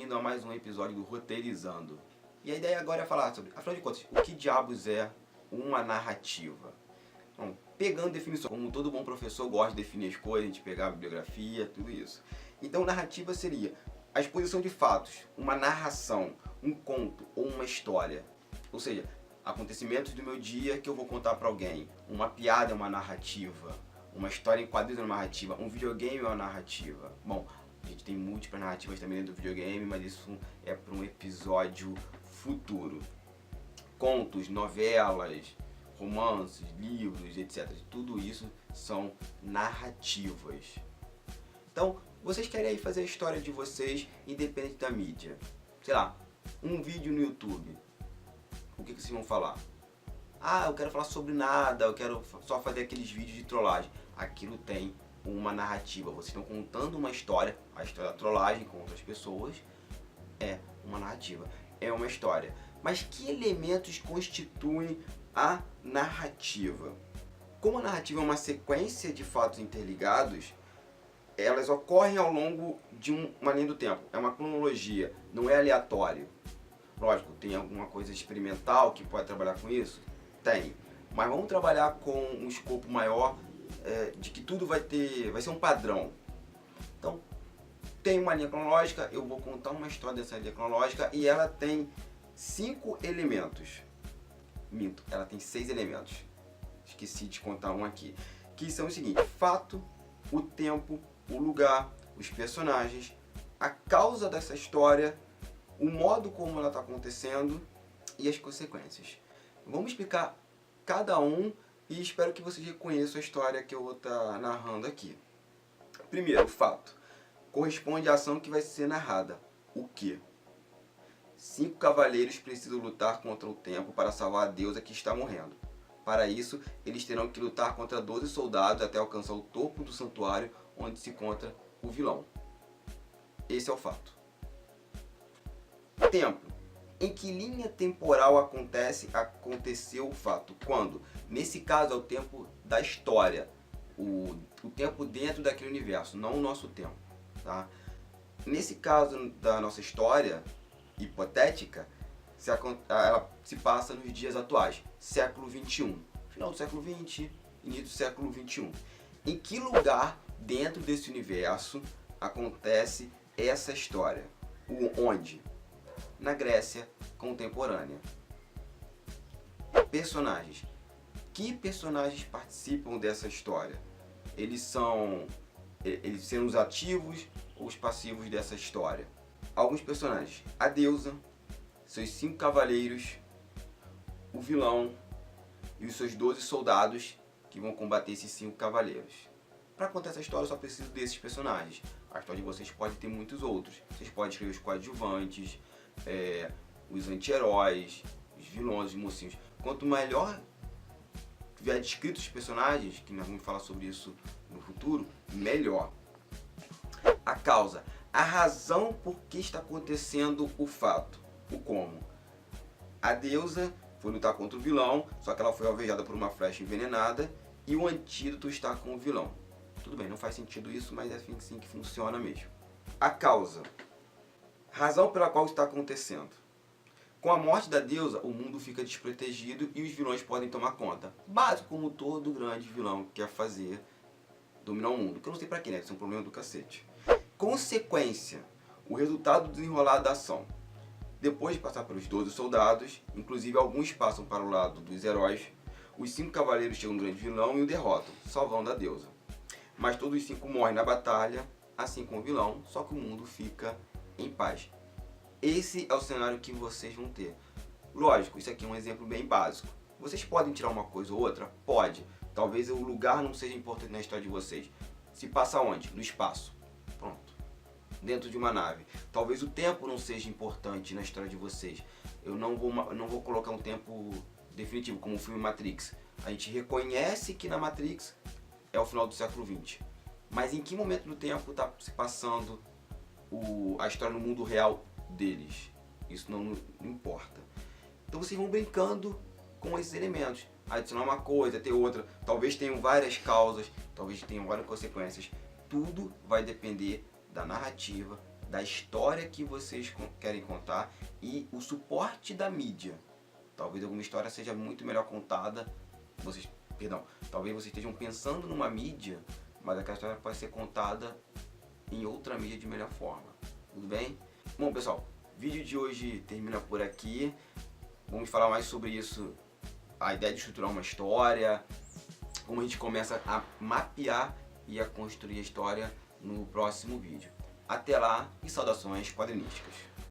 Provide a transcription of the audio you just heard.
bem-vindo a mais um episódio do Roteirizando. E a ideia agora é falar sobre, afinal de contas, o que diabos é uma narrativa? Bom, pegando definição, como todo bom professor gosta de definir as coisas, de pegar a bibliografia, tudo isso. Então, narrativa seria a exposição de fatos, uma narração, um conto ou uma história. Ou seja, acontecimentos do meu dia que eu vou contar para alguém. Uma piada é uma narrativa, uma história em quadrinhos é uma narrativa, um videogame é uma narrativa. Bom, a gente tem múltiplas narrativas também dentro do videogame, mas isso é para um episódio futuro. Contos, novelas, romances, livros, etc. Tudo isso são narrativas. Então, vocês querem aí fazer a história de vocês independente da mídia. Sei lá, um vídeo no YouTube. O que vocês vão falar? Ah, eu quero falar sobre nada, eu quero só fazer aqueles vídeos de trollagem. Aquilo tem uma narrativa. Vocês estão contando uma história, a história da trollagem com outras pessoas é uma narrativa, é uma história. Mas que elementos constituem a narrativa? Como a narrativa é uma sequência de fatos interligados, elas ocorrem ao longo de uma linha do tempo. É uma cronologia, não é aleatório. Lógico, tem alguma coisa experimental que pode trabalhar com isso? Tem. Mas vamos trabalhar com um escopo maior de que tudo vai ser um padrão. Então, tem uma linha cronológica, eu vou contar uma história dessa linha cronológica e ela tem 5 elementos. Minto, ela tem 6 elementos. Esqueci de contar um aqui. Que são o seguinte: fato, o tempo, o lugar, os personagens, a causa dessa história, o modo como ela está acontecendo e as consequências. Vamos explicar cada um e espero que vocês reconheçam a história que eu vou estar narrando aqui. Primeiro, o fato. Corresponde à ação que vai ser narrada. O quê? 5 cavaleiros precisam lutar contra o tempo para salvar a deusa que está morrendo. Para isso, eles terão que lutar contra 12 soldados até alcançar o topo do santuário onde se encontra o vilão. Esse é o fato. Tempo. Em que linha temporal aconteceu o fato? Quando? Nesse caso é o tempo da história. O tempo dentro daquele universo, não o nosso tempo. Tá? Nesse caso da nossa história hipotética, ela se passa nos dias atuais, século XXI. Final do século XX, início do século XXI. Em que lugar dentro desse universo acontece essa história? Onde? Na Grécia contemporânea. Personagens. Que personagens participam dessa história? Eles são os ativos ou os passivos dessa história? Alguns personagens. A deusa, seus 5 cavaleiros, o vilão e os seus 12 soldados que vão combater esses 5 cavaleiros. Para contar essa história eu só preciso desses personagens. A história de vocês pode ter muitos outros. Vocês podem escrever os coadjuvantes, os anti-heróis, os vilões, os mocinhos. Quanto melhor tiver descrito os personagens, que nós vamos falar sobre isso no futuro, melhor. A causa, a razão por que está acontecendo o fato, o como. A deusa foi lutar contra o vilão, só que ela foi alvejada por uma flecha envenenada e o antídoto está com o vilão. Tudo bem, não faz sentido isso, mas é assim que funciona mesmo. A causa, razão pela qual está acontecendo. Com a morte da deusa, o mundo fica desprotegido e os vilões podem tomar conta. Básico como todo grande vilão quer fazer, dominar o mundo. Que eu não sei pra quê, né? Isso é um problema do cacete. Consequência, o resultado do desenrolar da ação. Depois de passar pelos 12 soldados, inclusive alguns passam para o lado dos heróis, os 5 cavaleiros chegam no grande vilão e o derrotam, salvando a deusa. Mas todos os 5 morrem na batalha, assim como o vilão, só que o mundo fica em paz. Esse é o cenário que vocês vão ter. Lógico, isso aqui é um exemplo bem básico. Vocês podem tirar uma coisa ou outra? Pode. Talvez o lugar não seja importante na história de vocês. Se passa onde? No espaço. Pronto. Dentro de uma nave. Talvez o tempo não seja importante na história de vocês. Eu não vou colocar um tempo definitivo, como o filme Matrix. A gente reconhece que na Matrix é o final do século XX. Mas em que momento do tempo está se passando a história no mundo real deles? Isso não importa. Então vocês vão brincando com esses elementos. Adicionar uma coisa, ter outra. Talvez tenham várias causas, talvez tenham várias consequências. Tudo vai depender da narrativa, da história que vocês querem contar e o suporte da mídia. Talvez alguma história seja muito melhor contada, talvez vocês estejam pensando numa mídia, mas aquela história pode ser contada em outra mídia de melhor forma. Tudo bem? Bom, pessoal, o vídeo de hoje termina por aqui. Vamos falar mais sobre isso, a ideia de estruturar uma história, como a gente começa a mapear e a construir a história no próximo vídeo. Até lá e saudações quadrinísticas.